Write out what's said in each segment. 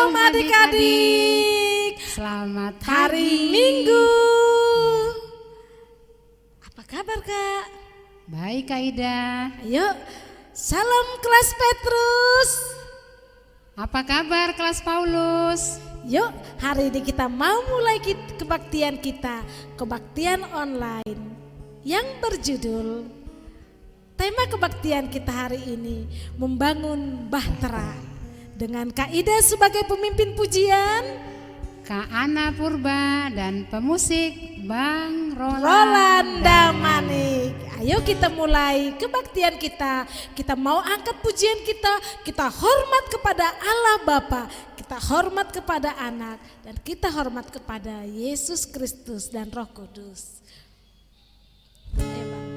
Shalom adik-adik. Selamat Hari Minggu. Apa kabar Kak? Baik Kak Ida. Ayo, salam kelas Petrus. Apa kabar kelas Paulus? Yuk, hari ini kita mau mulai kebaktian kita, kebaktian online yang berjudul, tema kebaktian kita hari ini membangun bahtera. Dengan Kak Ida sebagai pemimpin pujian, Kak Ana Purba dan pemusik Bang Roland Damanik. Ayo kita mulai kebaktian kita. Kita mau angkat pujian kita hormat kepada Allah Bapa, kita hormat kepada Anak, dan kita hormat kepada Yesus Kristus dan Roh Kudus. Ayo Bang.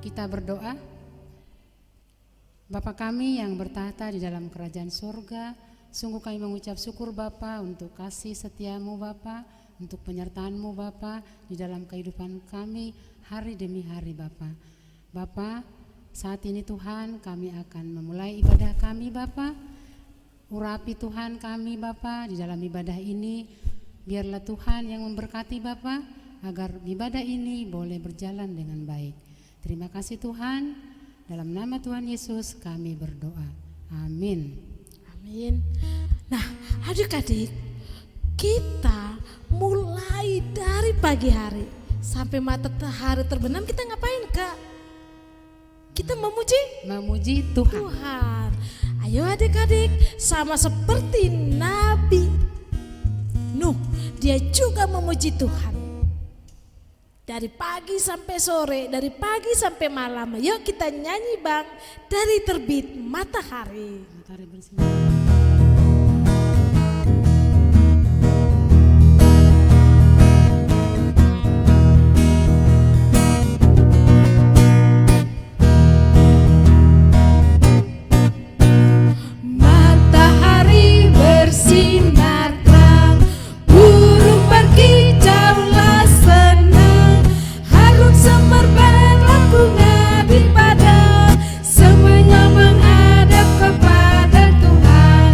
Kita berdoa. Bapa kami yang bertahta di dalam kerajaan surga, sungguh kami mengucap syukur Bapa untuk kasih setiamu Bapa, untuk penyertaan-Mu Bapa di dalam kehidupan kami hari demi hari Bapa. Bapa, saat ini Tuhan kami akan memulai ibadah kami Bapa. Urapi Tuhan kami Bapa di dalam ibadah ini, biarlah Tuhan yang memberkati Bapa agar ibadah ini boleh berjalan dengan baik. Terima kasih Tuhan, dalam nama Tuhan Yesus kami berdoa. Amin. Amin. Nah, adik-adik, kita mulai dari pagi hari sampai matahari terbenam, kita ngapain Kak? Kita memuji Tuhan. Ayo adik-adik, sama seperti Nabi Nuh, dia juga memuji Tuhan. Dari pagi sampai sore, dari pagi sampai malam. Yuk kita nyanyi Bang, dari terbit matahari. Matahari bersinar. Matahari bersinar terang, burung berkicaulah senang, harum semerbak bunga di padang, semuanya menghadap kepada Tuhan.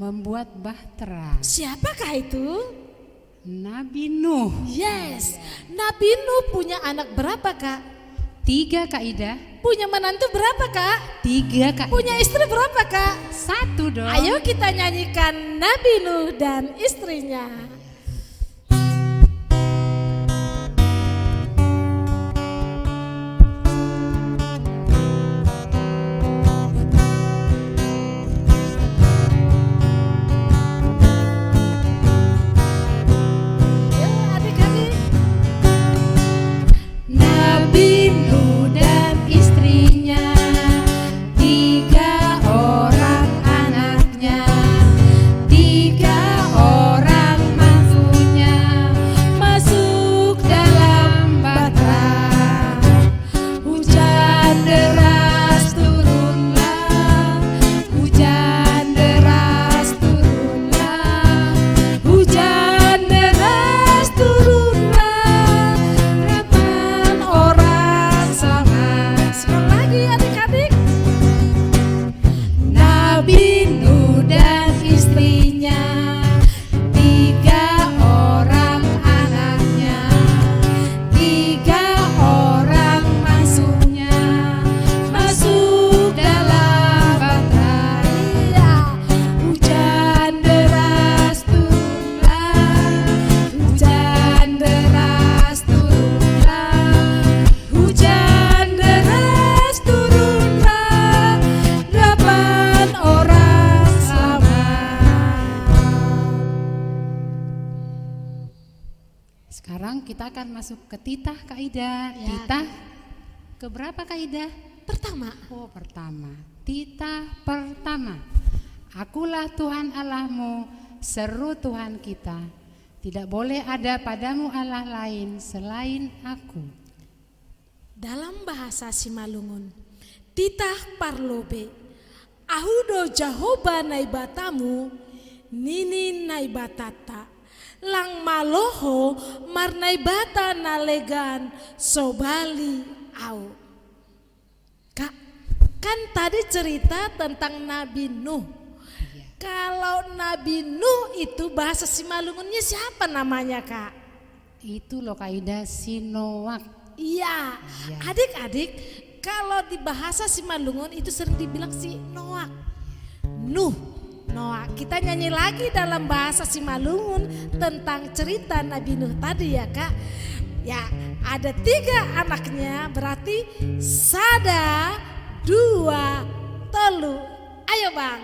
membuat bahtera. Siapakah itu? Nabi Nuh. Yes, Nabi Nuh punya anak berapa Kak? 3 Kak Ida. Punya menantu berapa Kak? 3 Kak Punya Ida. istri berapa Kak? 1 dong. Ayo kita nyanyikan Nabi Nuh dan istrinya. Nabi Nuh dan istrinya, 3 orang anaknya, 3 orang mantunya, masuk dalam bahtera. Hujan deras turunlah, hujan deras turunlah, hujan deras turunlah, delapan orang selamat. Sekali lagi adik-adik. Nabi Nuh dan istrinya, 3 orang anaknya, 3 orang mansunya, masuk dalam bahtera. Hujan deras turunlah, hujan deras turunlah, hujan deras turunlah, 8 orang selamat. Sekarang kita akan masuk ke titah Kak Ida. Ya. Titah keberapa Kak Ida? Pertama, Oh, pertama. Titah pertama. Akulah Tuhan Allahmu, seru Tuhan kita. Tidak boleh ada padamu Allah lain selain aku. dalam bahasa Simalungun, titah parlobe, ahudo jahoba naibatamu, nini naibatata, lang maloho marnaibata nalegan sobali au. Kak, kan tadi cerita tentang Nabi Nuh. Kalau Nabi Nuh itu bahasa Simalungunnya siapa namanya Kak? Itu loh Kak Ida, si Noak. Iya, Iya. adik-adik, kalau di bahasa Simalungun itu sering dibilang si Noak, Nuh, Noak. Kita nyanyi lagi dalam bahasa Simalungun tentang cerita Nabi Nuh tadi ya Kak. Ya, ada 3 anaknya, berarti sada, 2, telu. Ayo Bang.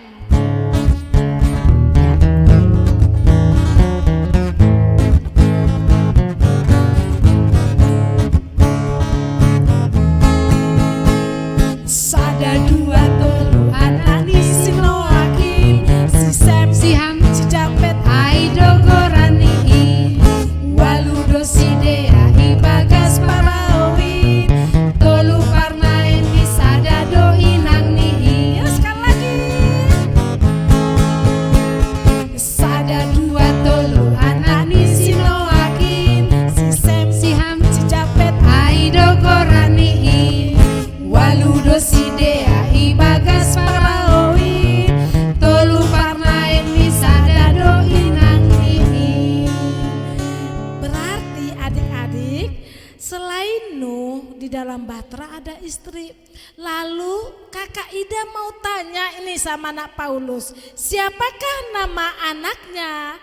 Sada 2 telu anani si Noakin, si Sem, si Ham, Si Japet, Aido Gorani, Waludo Sidea, Ibagas Paraowin, Tolu Parnaen di Sada do Inang ni. ya sekali lagi. Sada 2 telu anani si Noakin, Si Sem, si Ham, si Japet, Aido Gorani, Waludo Sidea, Ibagas Paraowin, Tolu Parnaen di Sada do Inang ni. Berarti adik-adik, selain Nuh di dalam bahtera ada istri. Lalu kakak Ida mau tanya ini sama anak Paulus, siapakah nama anaknya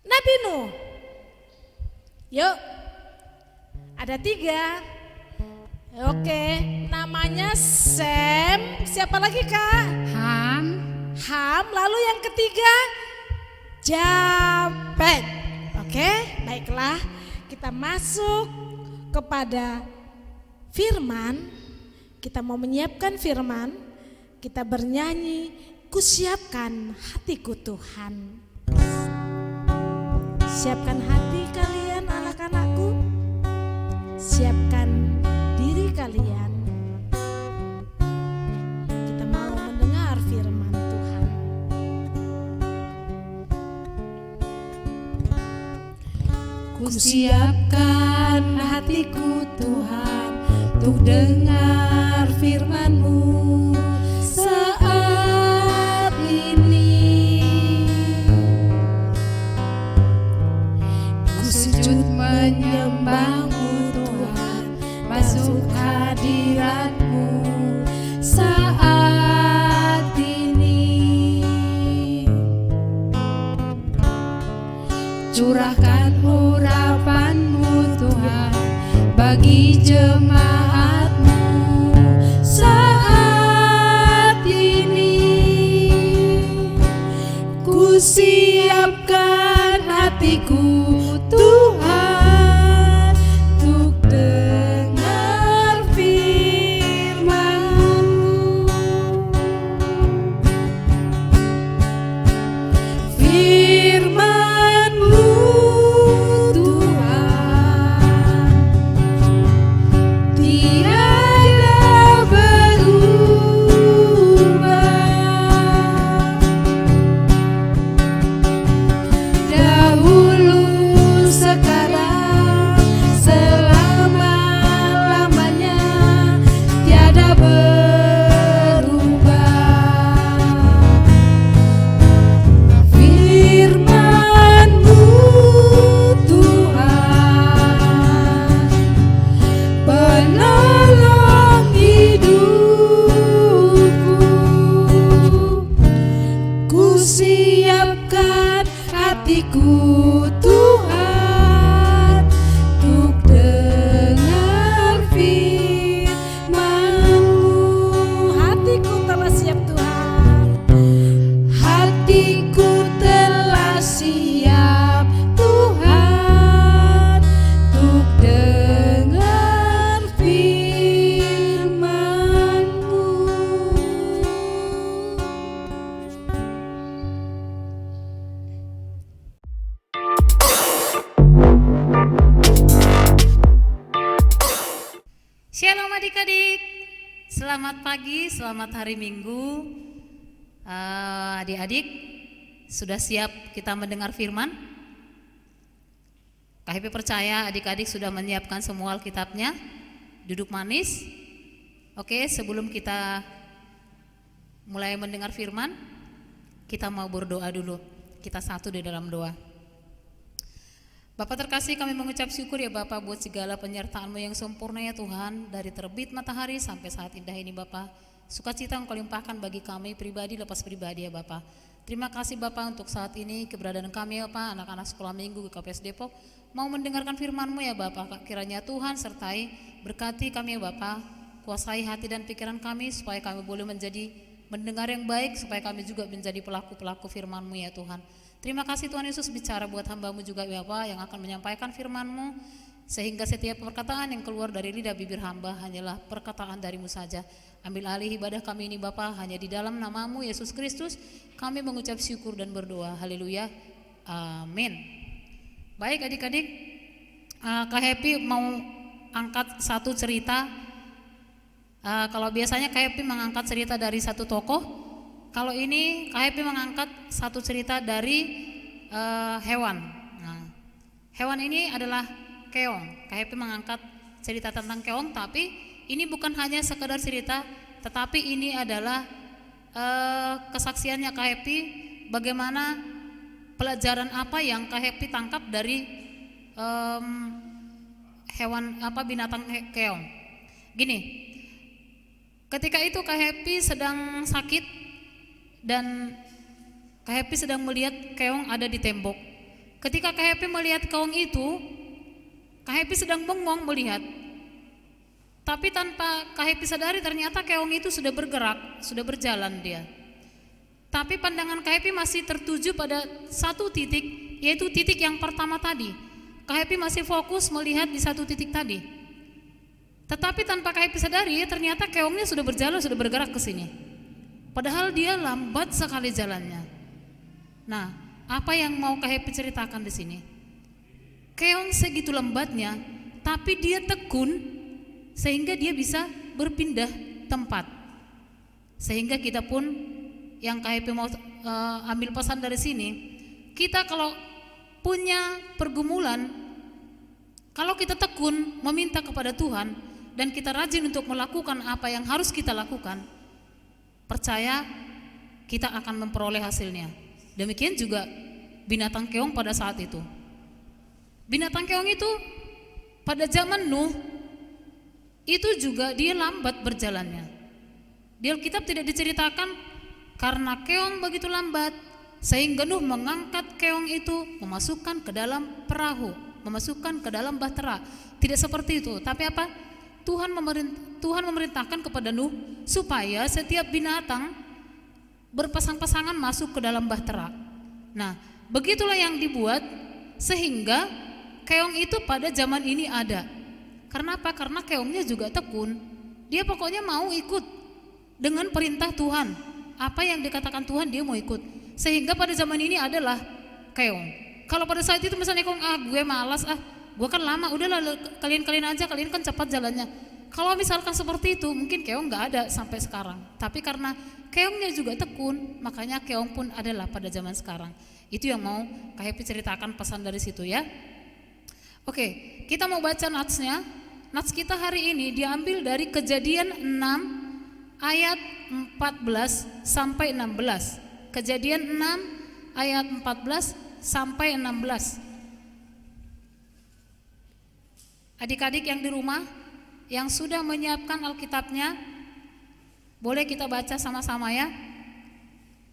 Nabi Nuh? Yuk, ada 3. Oke, namanya Sem. Siapa lagi Kak? Ham, Ham. Lalu yang ketiga Japet. Oke, baiklah. Kita masuk kepada firman. Kita mau menyiapkan firman. Kita bernyanyi, kusiapkan hatiku Tuhan. Siapkan hati kalian anak-anakku. Siapkan diri kalian. Kita mau mendengar firman Tuhan. kusiapkan hatiku Tuhan untuk dengar firman-Mu saat ini. masuk hadirat-Mu saat ini. Curahkan urapan-Mu Tuhan bagi jemaat-Mu saat ini. Ku siapkan hatiku Tuhan untuk dengar firman-Mu. Firman-Mu Tuhan tiada berubah. Dahulu, sekarang, selama-lamanya tiada berubah. Firman-Mu Tuhan penolong hidupku. Ku siapkan hatiku Tuhan untuk dengar firman-Mu. Hatiku telah siap Tuhan. Hatiku telah siap Tuhan untuk dengar firman-Mu. Shalom adik-adik, selamat pagi, selamat hari Minggu. Adik-adik, sudah siap kita mendengar firman? KHP percaya adik-adik sudah menyiapkan semua Alkitabnya, duduk manis. Oke, sebelum kita mulai mendengar firman, kita mau berdoa dulu. Kita satu di dalam doa. Bapak terkasih, kami mengucap syukur ya Bapak buat segala penyertaan-Mu yang sempurna ya Tuhan. Dari terbit matahari sampai saat indah ini Bapak, sukacita Engkau limpahkan bagi kami pribadi lepas pribadi ya Bapak. Terima kasih Bapak untuk saat ini keberadaan kami ya Pak, anak-anak sekolah minggu GKPS Depok mau mendengarkan firman-Mu ya Bapak. Kiranya Tuhan sertai berkati kami ya Bapak, kuasai hati dan pikiran kami supaya kami boleh menjadi mendengar yang baik, supaya kami juga menjadi pelaku-pelaku firman-Mu ya Tuhan. Terima kasih Tuhan Yesus, bicara buat hamba-Mu juga ya Bapak yang akan menyampaikan firman-Mu, sehingga setiap perkataan yang keluar dari lidah bibir hamba hanyalah perkataan dari-Mu saja. Ambil alih ibadah kami ini Bapak, hanya di dalam nama-Mu Yesus Kristus kami mengucap syukur dan berdoa. Haleluya, amin. Baik adik-adik, Kak Happy mau angkat satu cerita. Kalau biasanya Kak Happy mengangkat cerita dari satu tokoh, kalau ini Kak Happy mengangkat satu cerita dari hewan. Nah, hewan ini adalah keong. Kak Happy mengangkat cerita tentang keong, tapi ini bukan hanya sekedar cerita, tetapi ini adalah kesaksiannya Kak Happy, bagaimana pelajaran apa yang Kak Happy tangkap dari binatang keong. Gini, ketika itu Kak Happy sedang sakit dan Kak Happy sedang melihat keong ada di tembok. Ketika Kak Happy melihat keong itu, Kak Happy sedang bengong melihat. Tapi tanpa Kak Happy sadari ternyata keong itu sudah bergerak, sudah berjalan dia. Tapi pandangan Kak Happy masih tertuju pada satu titik, yaitu titik yang pertama tadi. Kak Happy masih fokus melihat di satu titik tadi. Tetapi tanpa Kak Happy sadari ternyata keongnya sudah berjalan, sudah bergerak ke sini. Padahal dia lambat sekali jalannya. Nah, apa yang mau Kak Happy ceritakan di sini? Keong segitu lambatnya, tapi dia tekun sehingga dia bisa berpindah tempat. Sehingga kita pun yang Kak Happy mau ambil pesan dari sini, kita kalau punya pergumulan, kalau kita tekun meminta kepada Tuhan dan kita rajin untuk melakukan apa yang harus kita lakukan, percaya kita akan memperoleh hasilnya. Demikian juga binatang keong pada saat itu. Binatang keong itu pada zaman Nuh itu juga dia lambat berjalannya. Di Alkitab tidak diceritakan karena keong begitu lambat sehingga Nuh mengangkat keong itu memasukkan ke dalam perahu, memasukkan ke dalam bahtera. Tidak seperti itu. Tapi apa? Tuhan memerintahkan kepada Nuh supaya setiap binatang berpasang-pasangan masuk ke dalam bahtera. Nah, begitulah yang dibuat sehingga keong itu pada zaman ini ada. Karena apa? Karena keongnya juga tekun. Dia pokoknya mau ikut dengan perintah Tuhan. Apa yang dikatakan Tuhan dia mau ikut. Sehingga pada zaman ini adalah keong. Kalau pada saat itu misalnya keong, gue malas, gue kan lama, udahlah kalian aja, kalian kan cepat jalannya. Kalau misalkan seperti itu, mungkin keong nggak ada sampai sekarang. Tapi karena keongnya juga tekun, makanya keong pun adalah pada zaman sekarang. Itu yang mau Kak Happy ceritakan pesan dari situ ya. Oke, kita mau baca natsnya. Nats kita hari ini diambil dari Kejadian 6 ayat 14 sampai 16. Kejadian 6 ayat 14 sampai 16. Adik-adik yang di rumah yang sudah menyiapkan Alkitabnya, boleh kita baca sama-sama ya.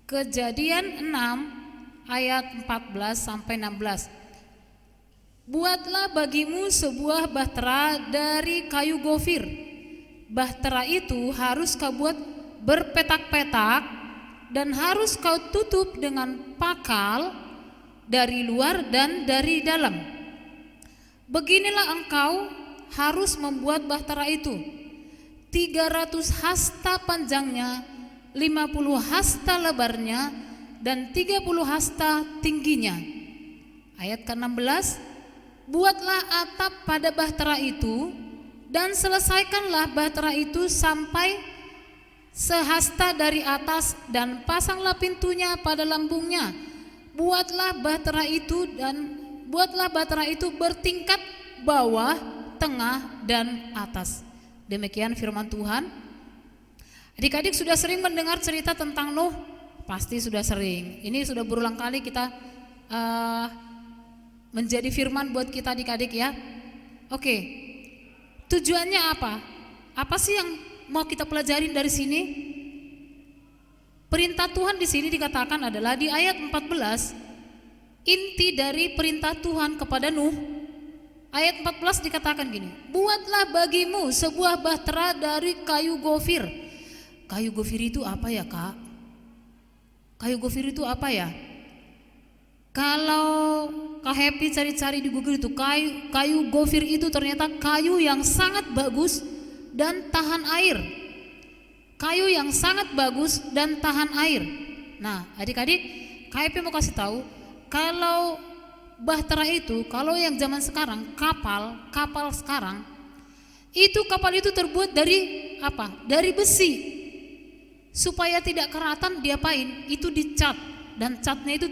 Kejadian 6 ayat 14 sampai 16. Buatlah bagimu sebuah bahtera dari kayu gofir. Bahtera itu harus kau buat berpetak-petak dan harus kau tutup dengan pakal dari luar dan dari dalam. Beginilah engkau harus membuat bahtera itu. 300 hasta panjangnya, 50 hasta lebarnya, dan 30 hasta tingginya. Ayat ke-16, buatlah atap pada bahtera itu dan selesaikanlah bahtera itu sampai sehasta dari atas dan pasanglah pintunya pada lambungnya. Buatlah bahtera itu bertingkat bawah, tengah, dan atas. Demikian firman Tuhan. Adik-adik sudah sering mendengar cerita tentang Nuh? Pasti sudah sering. Ini sudah berulang kali kita menjadi firman buat kita adik-adik ya. Oke, tujuannya apa? Apa sih yang mau kita pelajarin dari sini? Perintah Tuhan di sini dikatakan adalah di ayat 14. Inti dari perintah Tuhan kepada Nuh, ayat 14 dikatakan gini, buatlah bagimu sebuah bahtera dari kayu gofir. Kayu gofir itu apa ya Kak? Kayu gofir itu apa ya? Kalau Kak Happy cari-cari di Google itu kayu gofir itu ternyata kayu yang sangat bagus dan tahan air. Kayu yang sangat bagus dan tahan air. Nah, adik-adik, Kak Happy mau kasih tahu, kalau bahtera itu, kalau yang zaman sekarang kapal sekarang, itu kapal itu terbuat dari apa? Dari besi. Supaya tidak keratan diapain? Itu dicat, dan catnya itu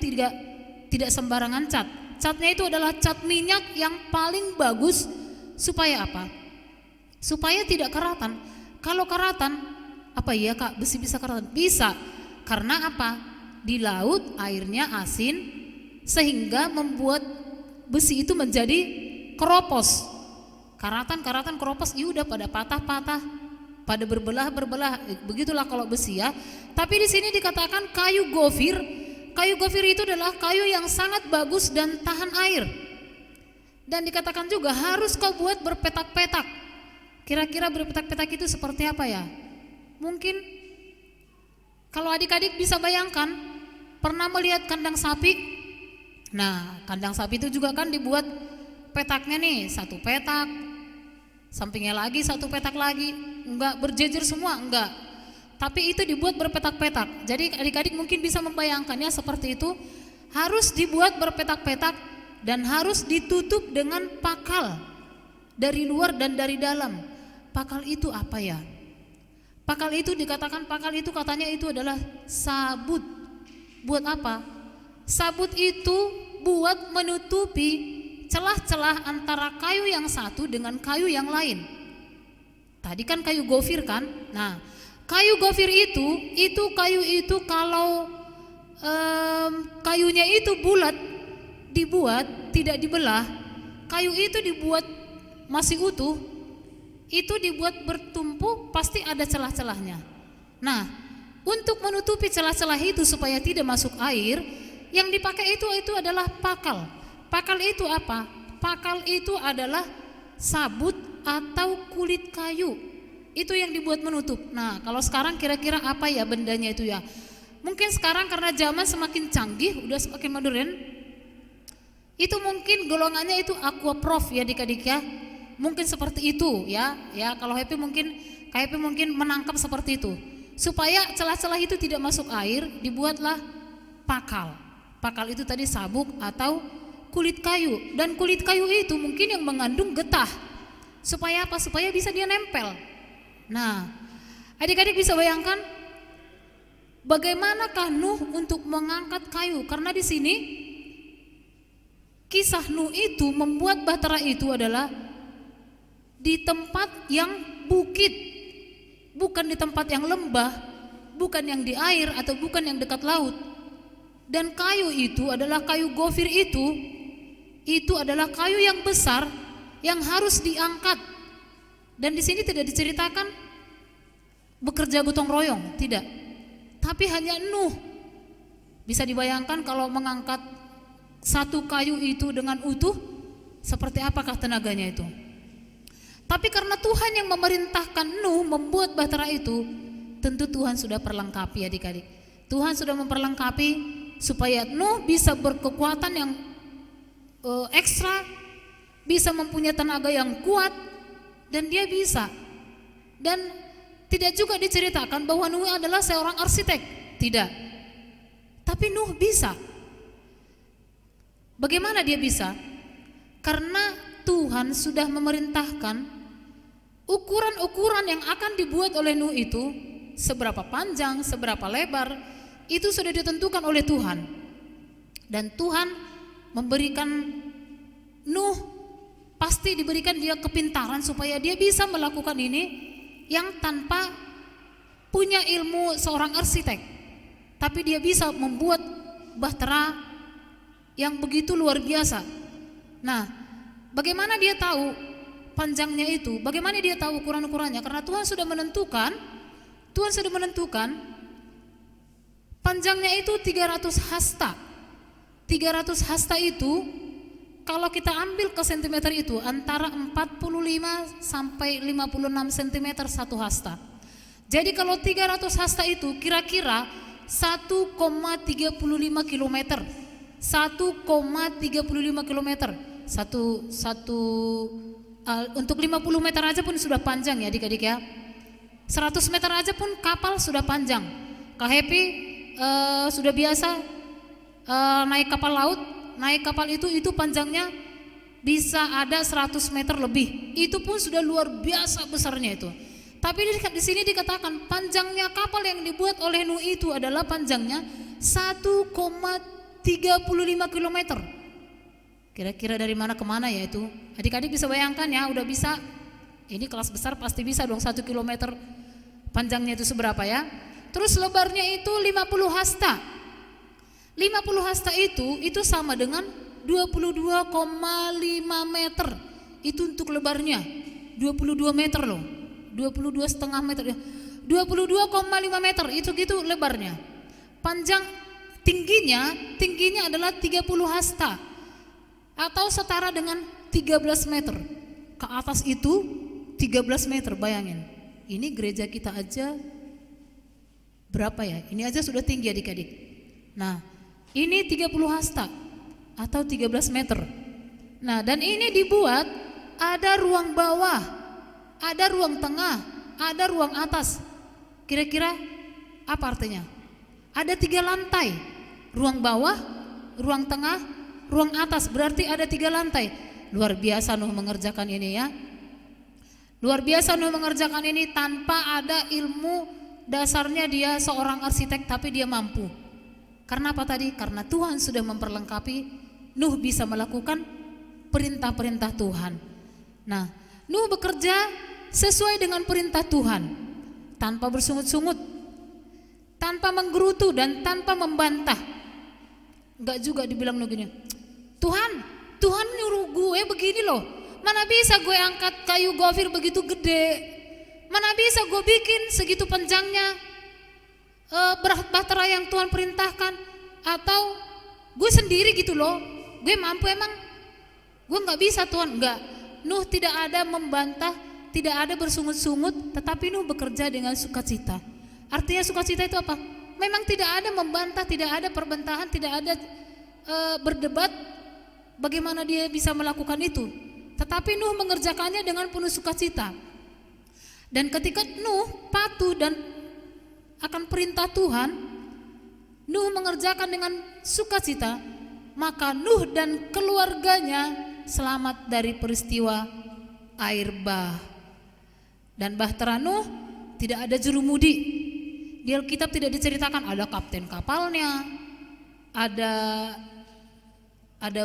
tidak sembarangan cat. Catnya itu adalah cat minyak yang paling bagus. Supaya apa? Supaya tidak keratan. Kalau keratan, apa iya Kak? Besi bisa keratan? Bisa. Karena apa? Di laut airnya asin sehingga membuat besi itu menjadi keropos. Karatan keropos, udah pada patah-patah, pada berbelah. Begitulah kalau besi ya. Tapi di sini dikatakan kayu gofir. Kayu gofir itu adalah kayu yang sangat bagus dan tahan air. Dan dikatakan juga harus kau buat berpetak-petak. Kira-kira berpetak-petak itu seperti apa ya? Mungkin kalau adik-adik bisa bayangkan, pernah melihat kandang sapi? Nah, kandang sapi itu juga kan dibuat petaknya nih, satu petak, sampingnya lagi satu petak lagi, enggak berjejer semua, enggak. Tapi itu dibuat berpetak-petak. Jadi adik-adik mungkin bisa membayangkannya seperti itu. Harus dibuat berpetak-petak dan harus ditutup dengan pakal dari luar dan dari dalam. Pakal itu apa ya? Pakal itu dikatakan, pakal itu katanya itu adalah sabut. Buat apa? Sabut itu buat menutupi celah-celah antara kayu yang satu dengan kayu yang lain. Tadi kan kayu gofir kan? Nah, kayu gofir itu kayu itu kalau kayunya itu bulat, dibuat tidak dibelah, kayu itu dibuat masih utuh, itu dibuat bertumpu, pasti ada celah-celahnya. Nah, untuk menutupi celah-celah itu supaya tidak masuk air, yang dipakai itu adalah pakal. Pakal itu apa? Pakal itu adalah sabut atau kulit kayu. Itu yang dibuat menutup. Nah, kalau sekarang kira-kira apa ya bendanya itu ya? Mungkin sekarang karena zaman semakin canggih, udah semakin modern, itu mungkin golongannya itu aquaprof ya adik-adik ya. Mungkin seperti itu ya. Ya, kalau Happy mungkin menangkap seperti itu. Supaya celah-celah itu tidak masuk air, dibuatlah pakal. Pakal itu tadi sabuk atau kulit kayu, dan kulit kayu itu mungkin yang mengandung getah. Supaya apa? Supaya bisa dia nempel. Nah, adik-adik bisa bayangkan bagaimanakah Nuh untuk mengangkat kayu? Karena di sini kisah Nuh itu membuat bahtera itu adalah di tempat yang bukit, bukan di tempat yang lembah, bukan yang di air atau bukan yang dekat laut. Dan kayu itu adalah kayu gofir itu adalah kayu yang besar yang harus diangkat. Dan di sini tidak diceritakan bekerja gotong royong, tidak. Tapi hanya Nuh. Bisa dibayangkan kalau mengangkat satu kayu itu dengan utuh, seperti apakah tenaganya itu. Tapi karena Tuhan yang memerintahkan Nuh membuat bahtera itu, tentu Tuhan sudah perlengkapi adik-adik. Tuhan sudah memperlengkapi supaya Nuh bisa berkekuatan yang ekstra, bisa mempunyai tenaga yang kuat, dan dia bisa. Dan tidak juga diceritakan bahwa Nuh adalah seorang arsitek, tidak. Tapi Nuh bisa. Bagaimana dia bisa? Karena Tuhan sudah memerintahkan ukuran-ukuran yang akan dibuat oleh Nuh itu, seberapa panjang, seberapa lebar, itu sudah ditentukan oleh Tuhan. Dan Tuhan memberikan Nuh, pasti diberikan dia kepintaran supaya dia bisa melakukan ini yang tanpa punya ilmu seorang arsitek. Tapi dia bisa membuat bahtera yang begitu luar biasa. Nah, bagaimana dia tahu panjangnya itu? Bagaimana dia tahu ukuran-ukurannya? Karena Tuhan sudah menentukan panjangnya itu 300 hasta. 300 hasta itu kalau kita ambil ke sentimeter itu antara 45 sampai 56 cm satu hasta. Jadi kalau 300 hasta itu kira-kira 1,35 km. 1,35 km. Untuk 50 meter aja pun sudah panjang ya adik-adik ya. 100 meter aja pun kapal sudah panjang. Kak Happy sudah biasa naik kapal laut. Naik kapal itu panjangnya bisa ada 100 meter lebih. Itu pun sudah luar biasa besarnya itu. Tapi di sini dikatakan panjangnya kapal yang dibuat oleh Nuh itu adalah panjangnya 1,35 km. Kira-kira dari mana ke mana ya itu? Adik-adik bisa bayangkan ya, udah bisa. Ini kelas besar pasti bisa dong 1 km panjangnya itu seberapa ya. Terus lebarnya itu 50 hasta. 50 hasta itu sama dengan 22,5 meter. Itu untuk lebarnya 22 meter loh, 22,5 meter, 22,5 meter itu gitu lebarnya. Panjang tingginya adalah 30 hasta atau setara dengan 13 meter. Ke atas itu 13 meter, bayangin. Ini gereja kita aja berapa ya? Ini aja sudah tinggi adik-adik. Nah, ini 30 hasta atau 13 meter. Nah, dan ini dibuat ada ruang bawah, ada ruang tengah, ada ruang atas. Kira-kira apa artinya? Ada 3 lantai. Ruang bawah, ruang tengah, ruang atas. Berarti ada 3 lantai. Luar biasa Nuh mengerjakan ini ya. Luar biasa Nuh mengerjakan ini tanpa ada ilmu dasarnya, dia seorang arsitek tapi dia mampu. Karena apa tadi? Karena Tuhan sudah memperlengkapi Nuh bisa melakukan perintah-perintah Tuhan. Nah, Nuh bekerja sesuai dengan perintah Tuhan, tanpa bersungut-sungut, tanpa menggerutu dan tanpa membantah. Enggak juga dibilang Nuh gini, Tuhan nyuruh gue begini loh, Mana bisa gue angkat kayu gofir begitu gede? Mana bisa gue bikin segitu panjangnya bahtera yang Tuhan perintahkan? Atau gue sendiri gitu loh, gue mampu emang? Gue nggak bisa Tuhan, enggak. Nuh tidak ada membantah, tidak ada bersungut-sungut, tetapi Nuh bekerja dengan sukacita. Artinya sukacita itu apa? Memang tidak ada membantah, tidak ada perbentahan, tidak ada berdebat bagaimana dia bisa melakukan itu. Tetapi Nuh mengerjakannya dengan penuh sukacita. Dan ketika Nuh patuh dan akan perintah Tuhan, Nuh mengerjakan dengan sukacita, maka Nuh dan keluarganya selamat dari peristiwa air bah. Dan bahtera Nuh tidak ada jurumudi. Di Alkitab tidak diceritakan ada kapten kapalnya, ada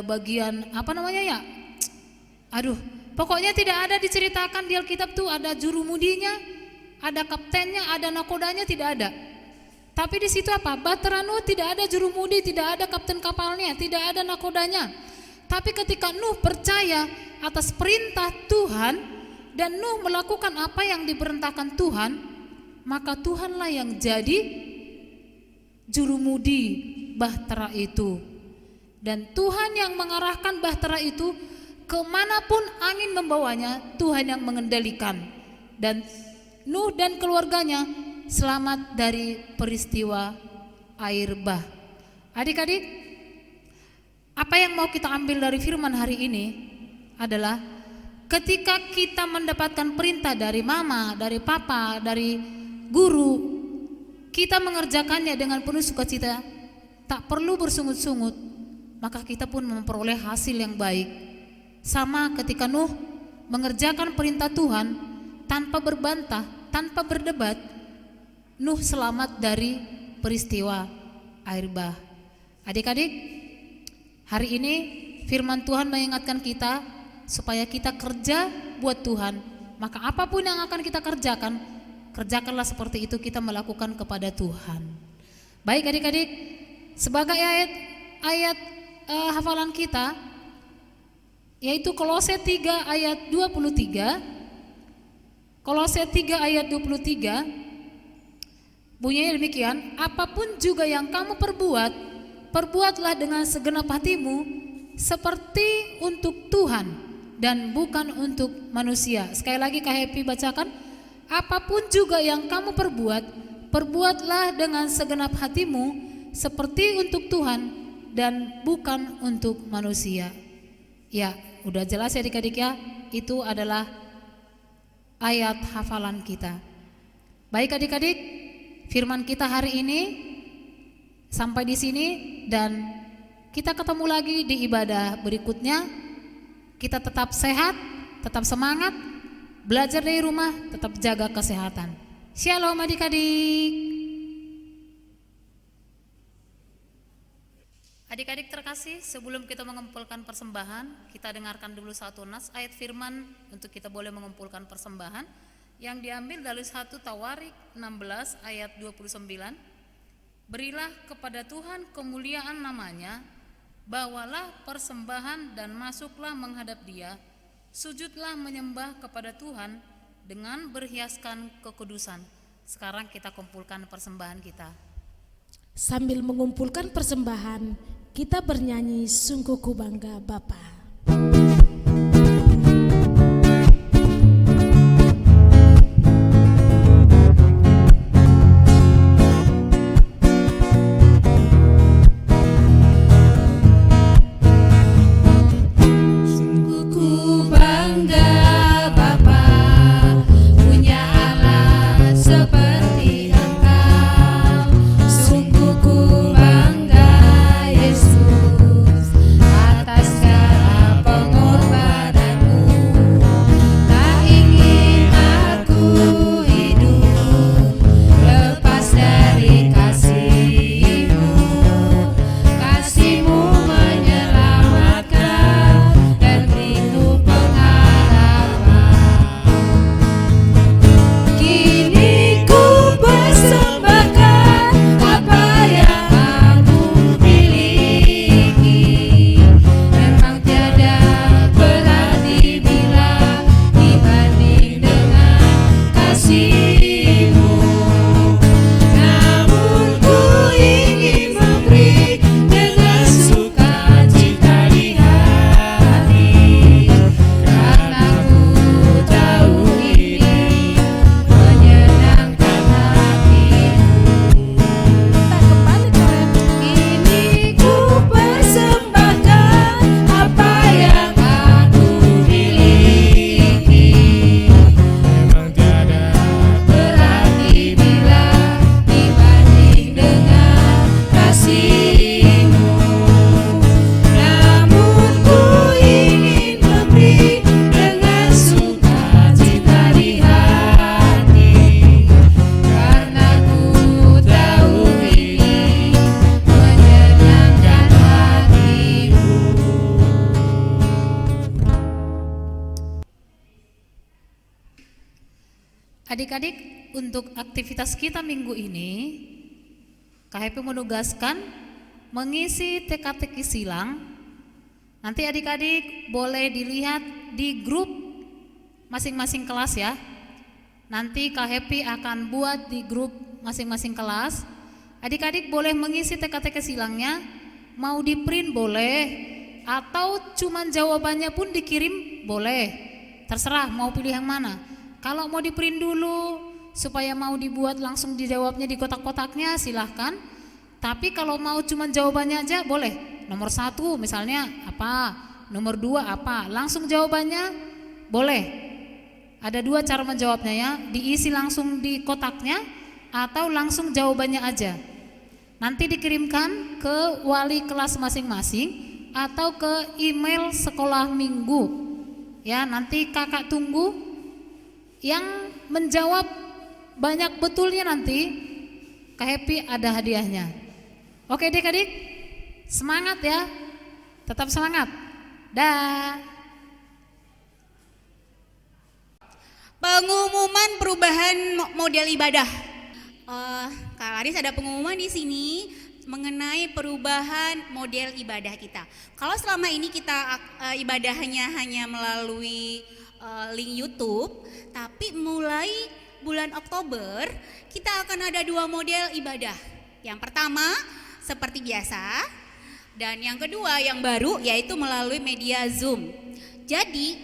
bagian apa namanya ya? Aduh, pokoknya tidak ada diceritakan di Alkitab tuh ada jurumudinya, ada kaptennya, ada nakodanya, tidak ada. Tapi di situ apa? Bahtera Nuh tidak ada jurumudi, tidak ada kapten kapalnya, tidak ada nakodanya. Tapi ketika Nuh percaya atas perintah Tuhan dan Nuh melakukan apa yang diperintahkan Tuhan, maka Tuhanlah yang jadi jurumudi bahtera itu. Dan Tuhan yang mengarahkan bahtera itu kemanapun angin membawanya, Tuhan yang mengendalikan. Dan Nuh dan keluarganya selamat dari peristiwa air bah. Adik-adik, apa yang mau kita ambil dari firman hari ini adalah ketika kita mendapatkan perintah dari mama, dari papa, dari guru, kita mengerjakannya dengan penuh sukacita, tak perlu bersungut-sungut, maka kita pun memperoleh hasil yang baik. Sama ketika Nuh mengerjakan perintah Tuhan tanpa berbantah, tanpa berdebat, Nuh selamat dari peristiwa air bah. Adik-adik, hari ini firman Tuhan mengingatkan kita supaya kita kerja buat Tuhan. Maka apapun yang akan kita kerjakan, kerjakanlah seperti itu kita melakukan kepada Tuhan. Baik adik-adik, sebagai ayat hafalan kita yaitu Kolose 3 ayat 23. Kolose 3 ayat 23 bunyinya demikian, apapun juga yang kamu perbuat, perbuatlah dengan segenap hatimu seperti untuk Tuhan dan bukan untuk manusia. Sekali lagi Kak Happy bacakan, apapun juga yang kamu perbuat, perbuatlah dengan segenap hatimu seperti untuk Tuhan dan bukan untuk manusia. Ya, udah jelas ya adik-adik ya, itu adalah ayat hafalan kita. Baik adik-adik, firman kita hari ini sampai di sini dan kita ketemu lagi di ibadah berikutnya. Kita tetap sehat, tetap semangat, belajar dari rumah, tetap jaga kesehatan. Shalom adik-adik. Adik-adik terkasih, sebelum kita mengumpulkan persembahan, kita dengarkan dulu satu nas ayat firman untuk kita boleh mengumpulkan persembahan yang diambil dari 1 Tawarik 16 ayat 29. Berilah kepada Tuhan kemuliaan namanya, bawalah persembahan dan masuklah menghadap Dia, sujudlah menyembah kepada Tuhan dengan berhiaskan kekudusan. Sekarang kita kumpulkan persembahan kita. Sambil mengumpulkan persembahan, kita bernyanyi Sungguh Ku Bangga Bapa. Sungguh ku bangga Yesus atas segala kasih-Mu. Namun ku ingin memberi dengan sukacita di hati, karena ku tahu ini menyenangkan hati-Mu. Kita kembali ke rem. Ini ku persembahkan apa yang aku miliki. Memang tiada berarti bila dibanding dengan kasih-Mu. Namun ku ingin memberi dengan sukacita di hati, karena ku tahu ini menyenangkan hati-Mu. Adik-adik, untuk aktivitas kita minggu ini, KHP menugaskan mengisi teka-teki silang. Nanti adik-adik boleh dilihat di grup masing-masing kelas ya. Nanti KHP akan buat di grup masing-masing kelas. Adik-adik boleh mengisi teka-teki silangnya, mau di print boleh, atau cuman jawabannya pun dikirim boleh. Terserah mau pilih yang mana. Kalau mau di print dulu supaya mau dibuat langsung dijawabnya di kotak-kotaknya silahkan. Tapi kalau mau cuman jawabannya aja boleh. Nomor 1 misalnya apa, nomor 2 apa, langsung jawabannya boleh. Ada 2 cara menjawabnya ya, diisi langsung di kotaknya atau langsung jawabannya aja. Nanti dikirimkan ke wali kelas masing-masing atau ke email sekolah minggu. Ya, nanti kakak tunggu yang menjawab banyak betulnya, nanti KHP ada hadiahnya. Oke adik-adik, semangat ya, tetap semangat. Dah. Pengumuman perubahan model ibadah. Kak Laris ada pengumuman di sini mengenai perubahan model ibadah kita. Kalau selama ini kita ibadahnya hanya melalui link YouTube, tapi mulai bulan Oktober kita akan ada 2 model ibadah. Yang pertama seperti biasa, dan yang kedua yang baru yaitu melalui media Zoom. Jadi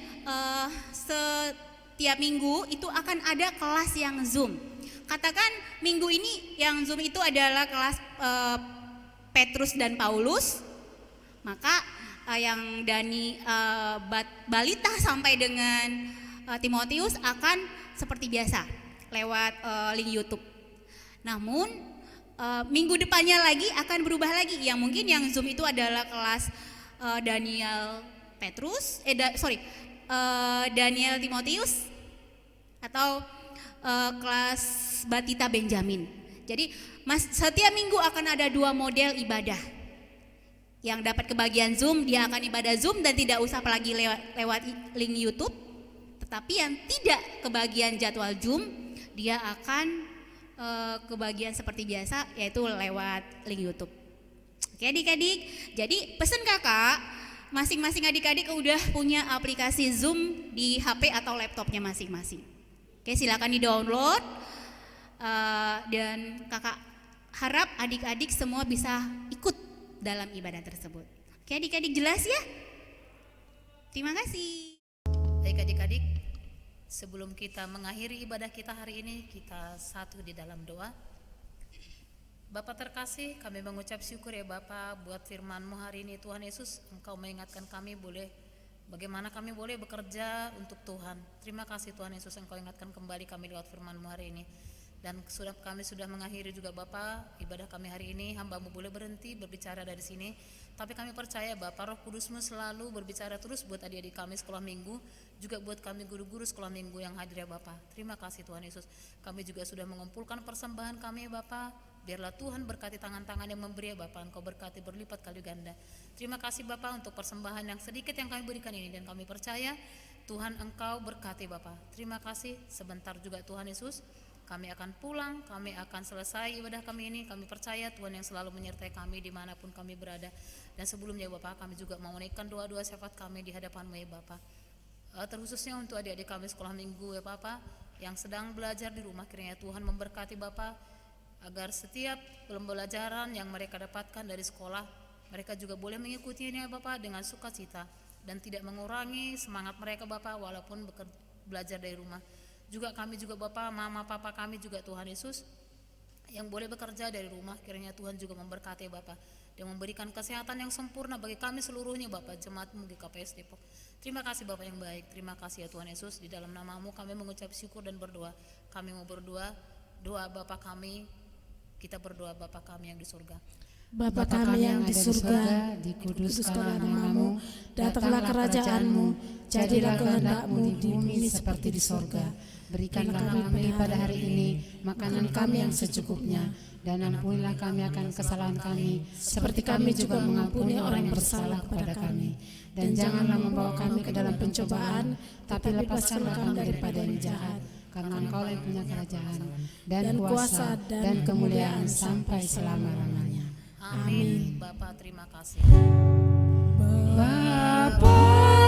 setiap minggu itu akan ada kelas yang Zoom. Katakan minggu ini yang Zoom itu adalah kelas Petrus dan Paulus, maka yang Dani balita sampai dengan Timotius akan seperti biasa lewat link YouTube. Namun minggu depannya lagi akan berubah lagi, yang mungkin yang Zoom itu adalah kelas Daniel Petrus, Daniel Timotius, atau kelas Batita Benjamin. Jadi setiap minggu akan ada 2 model ibadah. Yang dapat kebagian Zoom, dia akan ibadah Zoom dan tidak usah lagi lewat link YouTube. Tetapi yang tidak kebagian jadwal Zoom, dia akan kebagian seperti biasa, yaitu lewat link YouTube. Oke adik-adik, jadi pesan kakak, masing-masing adik-adik udah punya aplikasi Zoom di HP atau laptopnya masing-masing. Oke, silakan di-download, dan kakak harap adik-adik semua bisa ikut dalam ibadah tersebut. Oke adik-adik, jelas ya? Terima kasih. Baik adik-adik, sebelum kita mengakhiri ibadah kita hari ini, kita satu di dalam doa. Bapa terkasih, kami mengucap syukur ya Bapa buat firman-Mu hari ini. Tuhan Yesus, Engkau mengingatkan kami bagaimana kami boleh bekerja untuk Tuhan. Terima kasih Tuhan Yesus, Engkau ingatkan kembali kami lewat firman-Mu hari ini. Dan kami sudah mengakhiri juga Bapa ibadah kami hari ini. Hamba-Mu boleh berhenti berbicara dari sini, tapi kami percaya Bapa Roh Kudus-Mu selalu berbicara terus buat adik-adik kami sekolah minggu, juga buat kami guru-guru sekolah minggu yang hadir ya Bapa. Terima kasih Tuhan Yesus. Kami juga sudah mengumpulkan persembahan kami ya Bapa. Biarlah Tuhan berkati tangan-tangan yang memberi ya Bapa, Engkau berkati berlipat kali ganda. Terima kasih Bapa untuk persembahan yang sedikit yang kami berikan ini, dan kami percaya Tuhan Engkau berkati Bapa. Terima kasih. Sebentar juga Tuhan Yesus kami akan pulang, kami akan selesai ibadah kami ini. Kami percaya Tuhan yang selalu menyertai kami dimanapun kami berada. Dan sebelumnya Bapak, kami juga mau menaikkan doa-doa syafaat kami di hadapan-Mu ya Bapak. Terkhususnya untuk adik-adik kami sekolah minggu ya Bapak, yang sedang belajar di rumah, kiranya Tuhan memberkati Bapak agar setiap pembelajaran yang mereka dapatkan dari sekolah, mereka juga boleh mengikutinya Bapak dengan sukacita dan tidak mengurangi semangat mereka Bapak walaupun belajar dari rumah. Juga kami juga Bapak, mama papa kami juga Tuhan Yesus yang boleh bekerja dari rumah, kiranya Tuhan juga memberkati Bapak dan memberikan kesehatan yang sempurna bagi kami seluruhnya Bapak, jemaat-Mu GKPS Depok. Terima kasih Bapak yang baik, terima kasih ya Tuhan Yesus. Di dalam nama-Mu kami mengucap syukur dan berdoa. Kami mau berdoa, doa Bapak kami, kita berdoa Bapa kami yang di surga. Bapa kami yang di surga, dikuduskanlah nama-Mu, datanglah kerajaan-Mu, jadilah kehendak-Mu di bumi seperti di surga. Berikanlah kami pada hari ini makanan kami yang secukupnya, dan ampunilah kami akan kesalahan kami, seperti kami juga mengampuni orang yang bersalah kepada kami. Dan janganlah membawa kami ke dalam pencobaan, tapi lepaskanlah kami daripada yang jahat. Karena Engkau yang punya kerajaan dan kuasa dan kemuliaan sampai selama-lamanya. Amin. Bapak terima kasih. Bapa